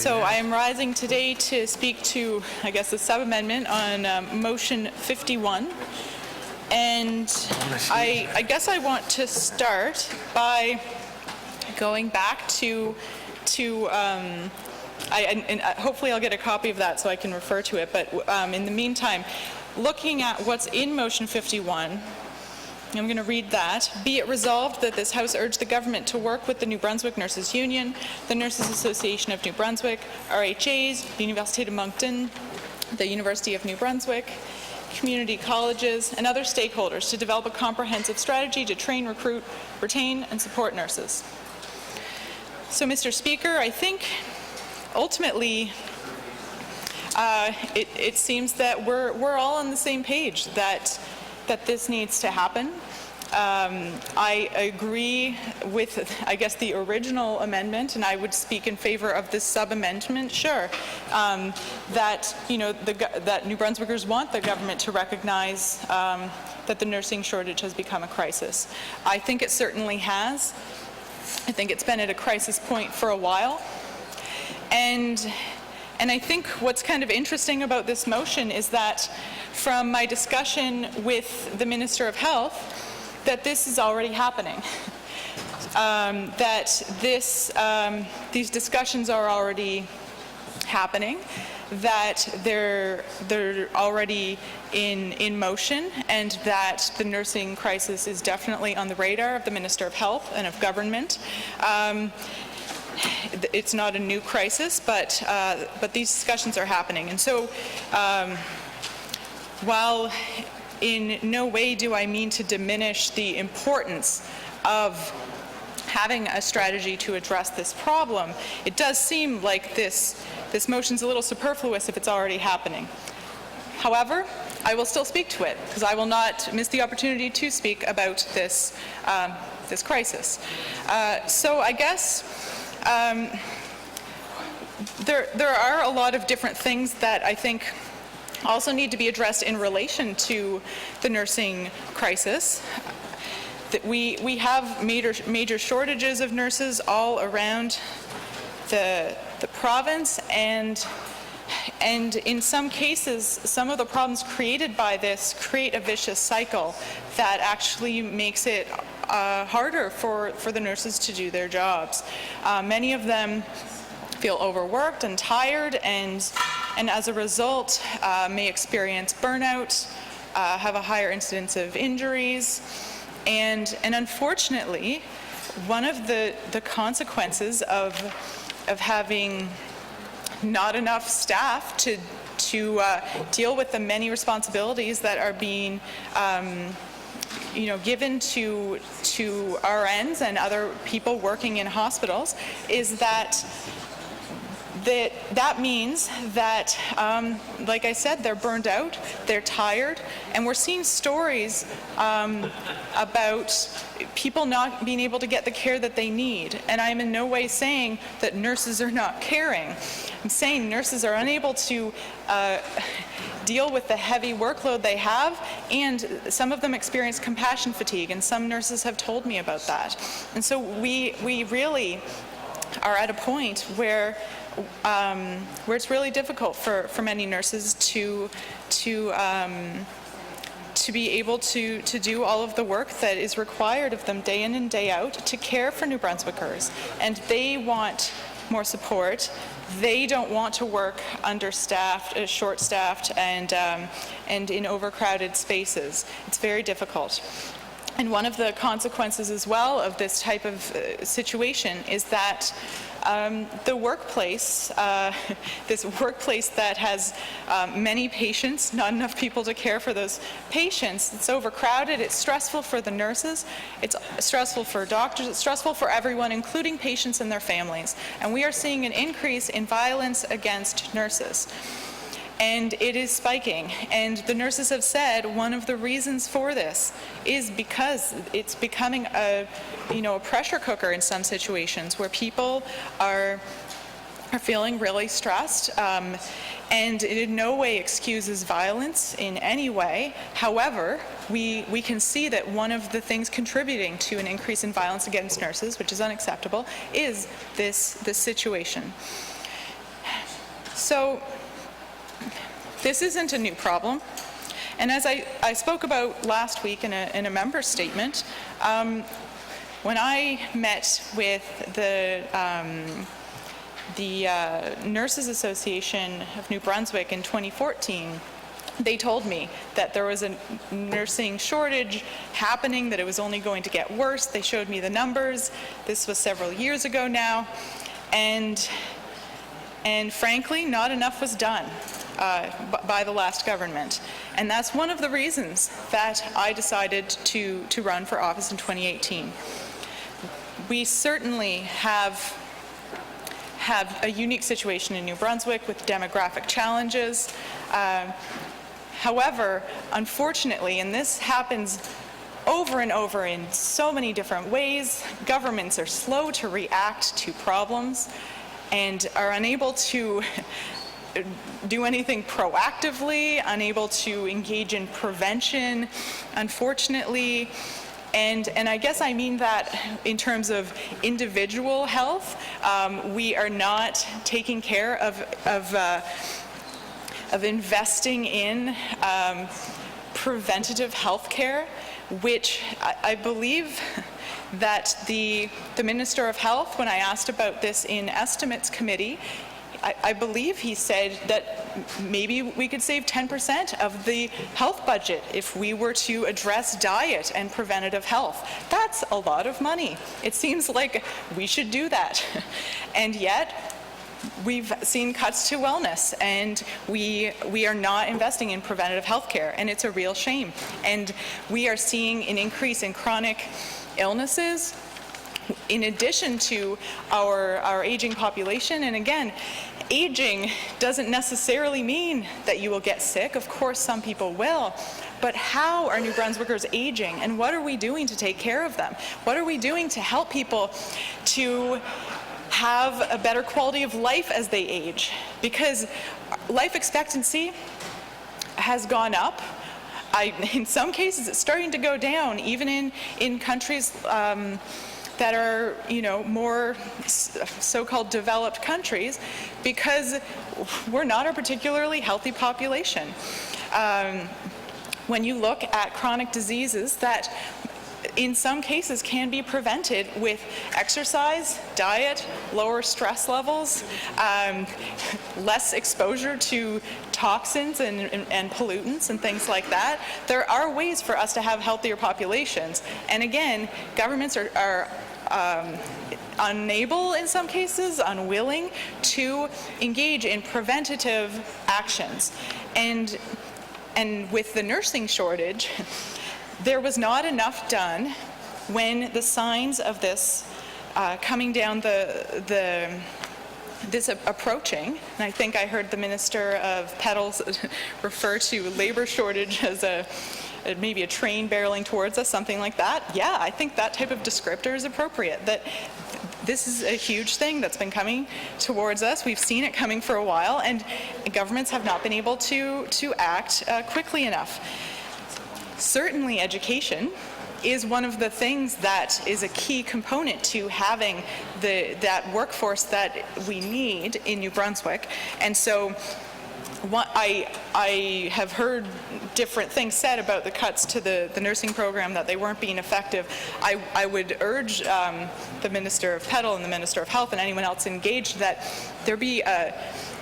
So I am rising today to speak to, I guess, the sub-amendment on motion 51. And I guess I want to start by going back to hopefully I'll get a copy of that so I can refer to it. But in the meantime, looking at what's in motion 51, I'm going to read that. Be it resolved that this House urge the government to work with the New Brunswick Nurses Union, the Nurses Association of New Brunswick, RHAs, the Université de Moncton, the University of New Brunswick, community colleges, and other stakeholders to develop a comprehensive strategy to train, recruit, retain, and support nurses. So, Mr. Speaker, I think ultimately it seems that we're all on the same page that this needs to happen. I agree with, I guess, the original amendment, and I would speak in favor of this sub-amendment, sure, that, you know, that New Brunswickers want the government to recognize that the nursing shortage has become a crisis. I think it certainly has. I think it's been at a crisis point for a while. And I think what's kind of interesting about this motion is that from my discussion with the Minister of Health, that this is already happening. That these discussions are already happening, that they're already in motion, and that the nursing crisis is definitely on the radar of the Minister of Health and of government. It's not a new crisis, but these discussions are happening. And so while in no way do I mean to diminish the importance of having a strategy to address this problem, it does seem like this motion's a little superfluous if it's already happening. However, I will still speak to it, because I will not miss the opportunity to speak about this crisis. So I guess there are a lot of different things that I think also need to be addressed in relation to the nursing crisis. That we have major shortages of nurses all around the province, and in some cases, some of the problems created by this create a vicious cycle that actually makes it harder for the nurses to do their jobs. Many of them feel overworked and tired, and as a result may experience burnout, have a higher incidence of injuries, and unfortunately, one of the consequences of having not enough staff to deal with the many responsibilities that are being given to RNs and other people working in hospitals is that means that, like I said, they're burned out, they're tired, and we're seeing stories about people not being able to get the care that they need. And I'm in no way saying that nurses are not caring. I'm saying nurses are unable to deal with the heavy workload they have, and some of them experience compassion fatigue, and some nurses have told me about that. And so we really are at a point where it's really difficult for many nurses to be able to do all of the work that is required of them day in and day out to care for New Brunswickers. And they want more support. They don't want to work understaffed, short-staffed, and in overcrowded spaces. It's very difficult. And one of the consequences as well of this type of situation is that the workplace, this workplace that has many patients, not enough people to care for those patients, it's overcrowded, it's stressful for the nurses, it's stressful for doctors, it's stressful for everyone, including patients and their families. And we are seeing an increase in violence against nurses. And it is spiking. And the nurses have said one of the reasons for this is because it's becoming a pressure cooker in some situations where people are feeling really stressed. And it in no way excuses violence in any way. However, we can see that one of the things contributing to an increase in violence against nurses, which is unacceptable, is this situation. So this isn't a new problem. And as I spoke about last week in a member statement, when I met with the Nurses Association of New Brunswick in 2014, they told me that there was a nursing shortage happening, that it was only going to get worse. They showed me the numbers. This was several years ago now. And frankly, not enough was done by the last government. And that's one of the reasons that I decided to run for office in 2018. We certainly have a unique situation in New Brunswick with demographic challenges. However, unfortunately, and this happens over and over in so many different ways, governments are slow to react to problems and are unable to do anything proactively, unable to engage in prevention, unfortunately. And I guess I mean that in terms of individual health. We are not taking care of investing in preventative health care, which I believe that the Minister of Health, when I asked about this in Estimates Committee, I believe he said that maybe we could save 10% of the health budget if we were to address diet and preventative health. That's a lot of money. It seems like we should do that. And yet, we've seen cuts to wellness, and we are not investing in preventative health care, and it's a real shame. And we are seeing an increase in chronic illnesses in addition to our aging population. And again, aging doesn't necessarily mean that you will get sick. Of course, some people will. But how are New Brunswickers aging, and what are we doing to take care of them? What are we doing to help people to have a better quality of life as they age? Because life expectancy has gone up. In some cases, it's starting to go down, even in countries that are, more so-called developed countries, because we're not a particularly healthy population. When you look at chronic diseases that in some cases can be prevented with exercise, diet, lower stress levels, less exposure to toxins and pollutants and things like that. There are ways for us to have healthier populations. And again, governments are unable in some cases, unwilling to engage in preventative actions. And with the nursing shortage, there was not enough done when the signs of this coming down this approaching, and I think I heard the Minister of Petals refer to labor shortage as maybe a train barreling towards us, something like that. Yeah, I think that type of descriptor is appropriate, that this is a huge thing that's been coming towards us. We've seen it coming for a while, and governments have not been able to act quickly enough. Certainly education is one of the things that is a key component to having that workforce that we need in New Brunswick. And so I have heard different things said about the cuts to the nursing program, that they weren't being effective. I would urge the Minister of Petal and the Minister of Health and anyone else engaged that there be a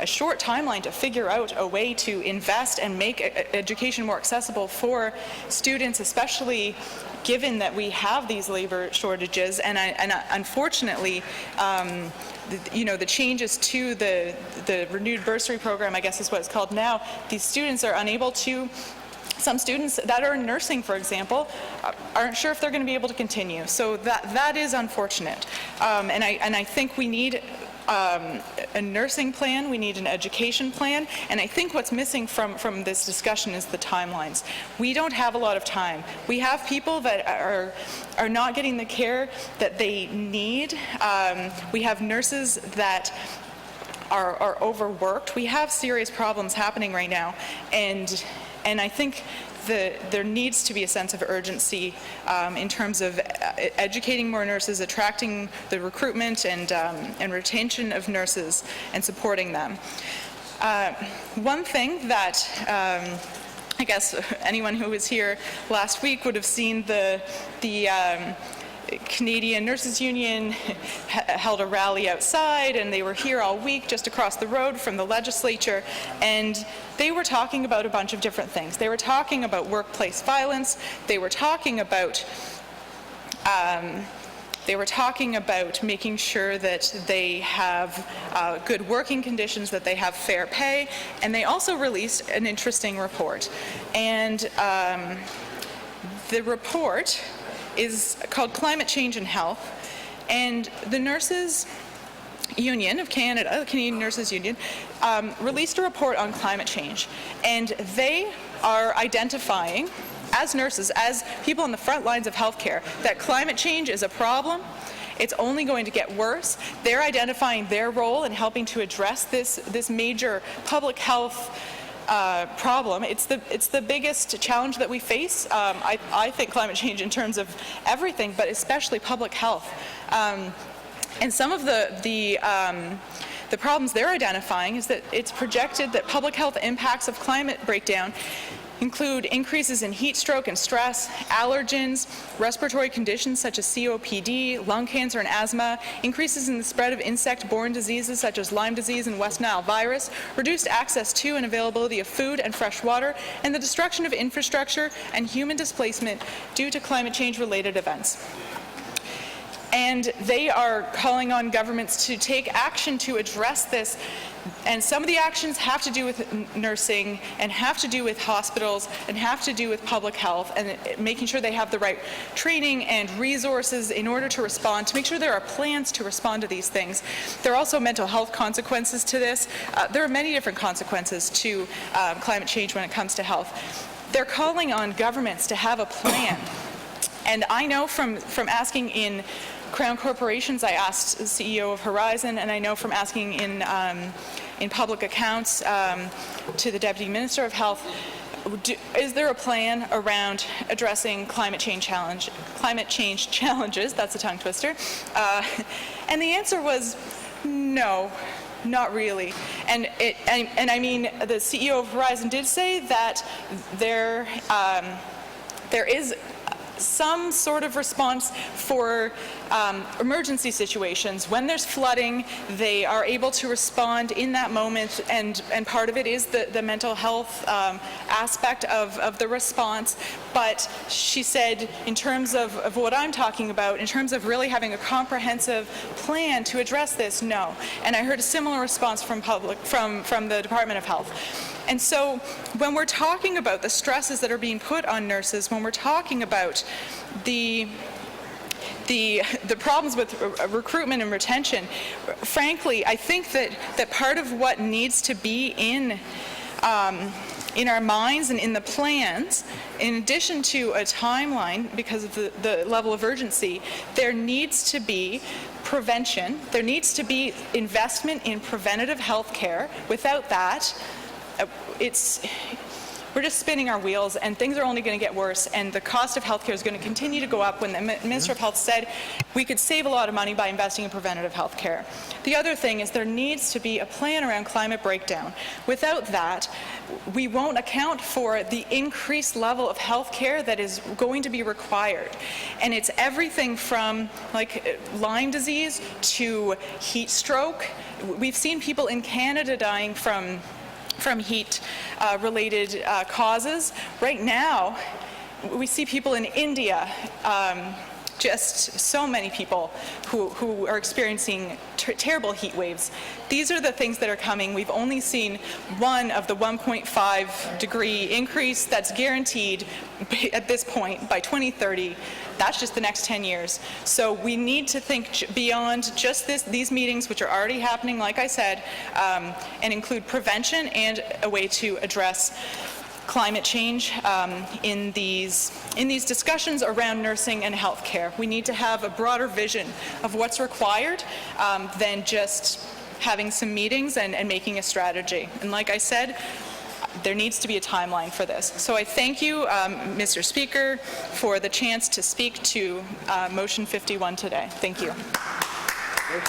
short timeline to figure out a way to invest and make education more accessible for students, especially given that we have these labor shortages. And unfortunately, the changes to the renewed bursary program, I guess is what it's called now, these students are unable to, some students that are in nursing, for example, aren't sure if they're going to be able to continue. So that is unfortunate. And I think we need a nursing plan, we need an education plan, and I think what's missing from this discussion is the timelines. We don't have a lot of time. We have people that are not getting the care that they need. We have nurses that are overworked. We have serious problems happening right now, and I think there needs to be a sense of urgency in terms of educating more nurses, attracting the recruitment and retention of nurses, and supporting them. One thing that I guess anyone who was here last week would have seen the Canadian Nurses Union held a rally outside, and they were here all week just across the road from the legislature, and they were talking about a bunch of different things. They were talking about workplace violence. They were talking about making sure that they have good working conditions, that they have fair pay, and they also released an interesting report. And the report is called Climate Change and Health, and the Nurses Union of Canada, the Canadian Nurses Union, released a report on climate change, and they are identifying, as nurses, as people on the front lines of healthcare, that climate change is a problem. It's only going to get worse. They're identifying their role in helping to address this major public health problem. It's the biggest challenge that we face. I think climate change in terms of everything, but especially public health. And some of the problems they're identifying is that it's projected that public health impacts of climate breakdown include increases in heat stroke and stress, allergens, respiratory conditions such as COPD, lung cancer and asthma, increases in the spread of insect-borne diseases such as Lyme disease and West Nile virus, reduced access to and availability of food and fresh water, and the destruction of infrastructure and human displacement due to climate change-related events. And they are calling on governments to take action to address this. And some of the actions have to do with nursing and have to do with hospitals and have to do with public health and making sure they have the right training and resources in order to respond, to make sure there are plans to respond to these things. There are also mental health consequences to this. There are many different consequences to climate change when it comes to health. They're calling on governments to have a plan. And I know from asking in Crown Corporations, I asked the CEO of Horizon, and I know from asking in public accounts to the Deputy Minister of Health, is there a plan around addressing climate change challenges? That's a tongue twister. And the answer was no. Not really. And I mean, the CEO of Horizon did say that there is some sort of response for emergency situations. When there's flooding, they are able to respond in that moment, and part of it is the mental health aspect of the response. But she said, in terms of what I'm talking about, in terms of really having a comprehensive plan to address this, no. And I heard a similar response from the Department of Health. And so when we're talking about the stresses that are being put on nurses, when we're talking about the problems with recruitment and retention, frankly, I think that part of what needs to be in our minds and in the plans, in addition to a timeline, because of the level of urgency, there needs to be prevention. There needs to be investment in preventative health care. Without that, we're just spinning our wheels, and things are only going to get worse, and the cost of healthcare is going to continue to go up. When the Minister of Health said we could save a lot of money by investing in preventative health care. The other thing is there needs to be a plan around climate breakdown. Without that, we won't account for the increased level of health care that is going to be required. And it's everything from like Lyme disease to heat stroke. We've seen people in Canada dying from heat-related causes. Right now, we see people in India, just so many people who are experiencing terrible heat waves. These are the things that are coming. We've only seen one of the 1.5 degree increase that's guaranteed at this point by 2030. That's just the next 10 years. So we need to think beyond just these meetings, which are already happening, like I said, and include prevention and a way to address climate change in these discussions around nursing and healthcare. We need to have a broader vision of what's required than just having some meetings and making a strategy. And like I said, there needs to be a timeline for this. So I thank you, Mr. Speaker, for the chance to speak to Motion 51 today. Thank you.